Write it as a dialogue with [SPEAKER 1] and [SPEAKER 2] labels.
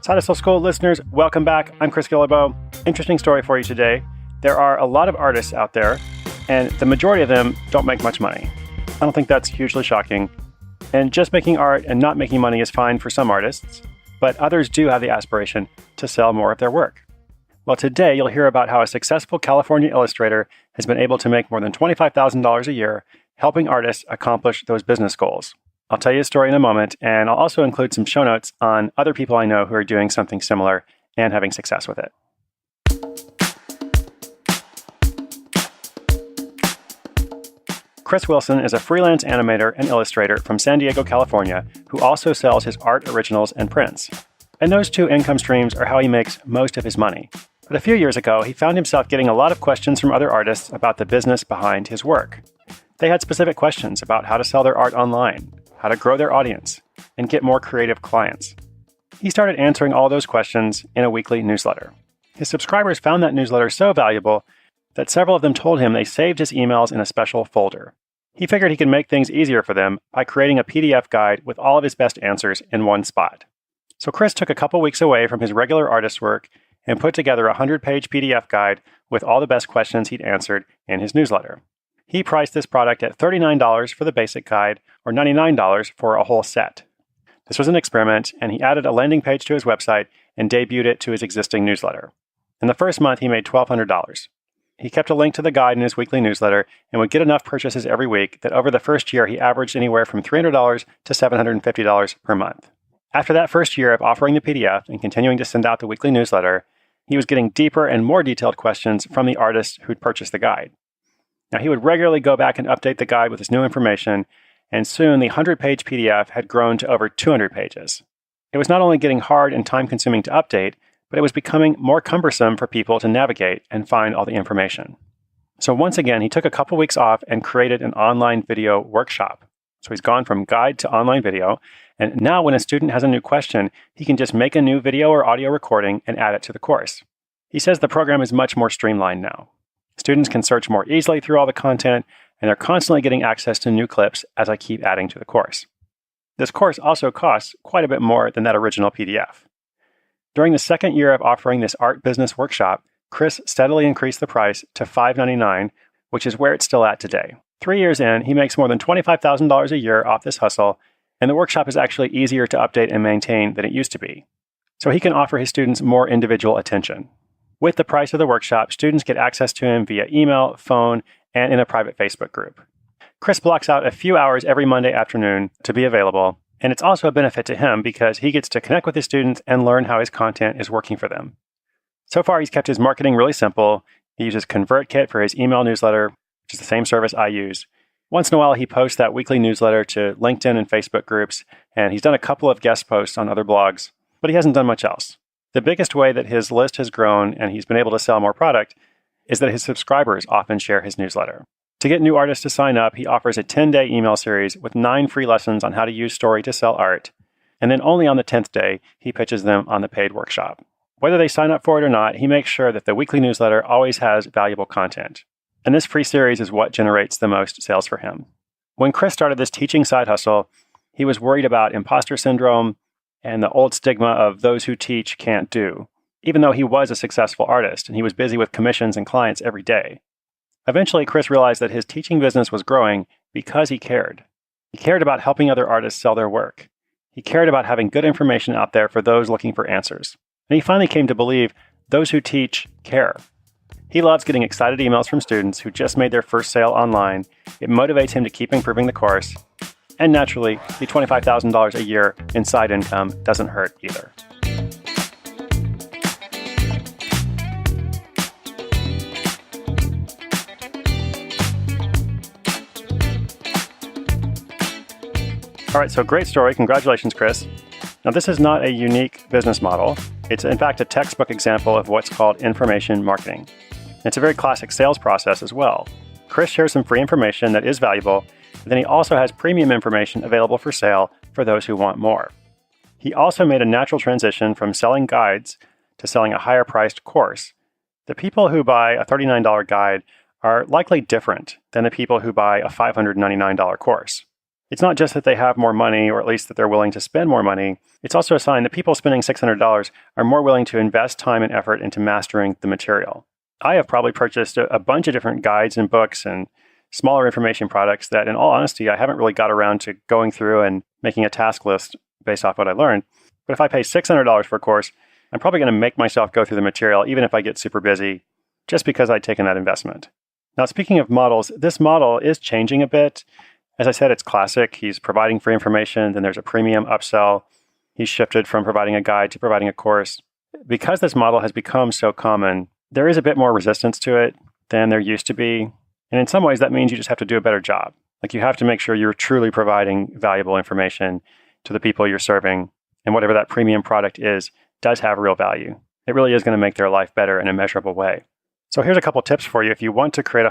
[SPEAKER 1] Side Hustle School listeners, welcome back. I'm Chris Gillibo. Interesting story for you today. There are a lot of artists out there, and the majority of them don't make much money. I don't think that's hugely shocking. And just making art and not making money is fine for some artists, but others do have the aspiration to sell more of their work. Well, today you'll hear about how a successful California illustrator has been able to make more than $25,000 a year helping artists accomplish those business goals. I'll tell you a story in a moment, and I'll also include some show notes on other people I know who are doing something similar and having success with it. Chris Wilson is a freelance animator and illustrator from San Diego, California, who also sells his art originals and prints. And those two income streams are how he makes most of his money. But a few years ago, he found himself getting a lot of questions from other artists about the business behind his work. They had specific questions about how to sell their art online, how to grow their audience, and get more creative clients. He started answering all those questions in a weekly newsletter. His subscribers found that newsletter so valuable that several of them told him they saved his emails in a special folder. He figured he could make things easier for them by creating a PDF guide with all of his best answers in one spot. So Chris took a couple weeks away from his regular artist work and put together a 100-page PDF guide with all the best questions he'd answered in his newsletter. He priced this product at $39 for the basic guide or $99 for a whole set. This was an experiment, and he added a landing page to his website and debuted it to his existing newsletter. In the first month, he made $1,200. He kept a link to the guide in his weekly newsletter and would get enough purchases every week that over the first year, he averaged anywhere from $300 to $750 per month. After that first year of offering the PDF and continuing to send out the weekly newsletter, he was getting deeper and more detailed questions from the artists who'd purchased the guide. Now, he would regularly go back and update the guide with this new information, and soon the 100-page PDF had grown to over 200 pages. It was not only getting hard and time-consuming to update, but it was becoming more cumbersome for people to navigate and find all the information. So once again, he took a couple weeks off and created an online video workshop. So he's gone from guide to online video, and now when a student has a new question, he can just make a new video or audio recording and add it to the course. He says the program is much more streamlined now. Students can search more easily through all the content, and they're constantly getting access to new clips as I keep adding to the course. This course also costs quite a bit more than that original PDF. During the second year of offering this art business workshop, Chris steadily increased the price to $599, which is where it's still at today. 3 years in, he makes more than $25,000 a year off this hustle, and the workshop is actually easier to update and maintain than it used to be. So he can offer his students more individual attention. With the price of the workshop, students get access to him via email, phone, and in a private Facebook group. Chris blocks out a few hours every Monday afternoon to be available, and it's also a benefit to him because he gets to connect with his students and learn how his content is working for them. So far, he's kept his marketing really simple. He uses ConvertKit for his email newsletter, which is the same service I use. Once in a while, he posts that weekly newsletter to LinkedIn and Facebook groups, and he's done a couple of guest posts on other blogs, but he hasn't done much else. The biggest way that his list has grown and he's been able to sell more product is that his subscribers often share his newsletter. To get new artists to sign up, he offers a 10-day email series with 9 free lessons on how to use Story to sell art. And then only on the 10th day, he pitches them on the paid workshop. Whether they sign up for it or not, he makes sure that the weekly newsletter always has valuable content. And this free series is what generates the most sales for him. When Chris started this teaching side hustle, he was worried about imposter syndrome and the old stigma of those who teach can't do, even though he was a successful artist and he was busy with commissions and clients every day. Eventually, Chris realized that his teaching business was growing because he cared. He cared about helping other artists sell their work. He cared about having good information out there for those looking for answers. And he finally came to believe those who teach care. He loves getting excited emails from students who just made their first sale online. It motivates him to keep improving the course. And naturally, the $25,000 a year in side income doesn't hurt either. All right, so great story. Congratulations, Chris. Now, this is not a unique business model. It's, in fact, a textbook example of what's called information marketing. It's a very classic sales process as well. Chris shares some free information that is valuable, and then he also has premium information available for sale for those who want more. He also made a natural transition from selling guides to selling a higher-priced course. The people who buy a $39 guide are likely different than the people who buy a $599 course. It's not just that they have more money, or at least that they're willing to spend more money. It's also a sign that people spending $600 are more willing to invest time and effort into mastering the material. I have probably purchased a bunch of different guides and books and smaller information products that, in all honesty, I haven't really got around to going through and making a task list based off what I learned. But if I pay $600 for a course, I'm probably going to make myself go through the material, even if I get super busy, just because I'd taken that investment. Now, speaking of models, this model is changing a bit. As I said, it's classic. He's providing free information, then there's a premium upsell. He's shifted from providing a guide to providing a course. Because this model has become so common, there is a bit more resistance to it than there used to be. And in some ways, that means you just have to do a better job. Like, you have to make sure you're truly providing valuable information to the people you're serving. And whatever that premium product is, does have real value. It really is going to make their life better in a measurable way. So here's a couple tips for you if you want to create a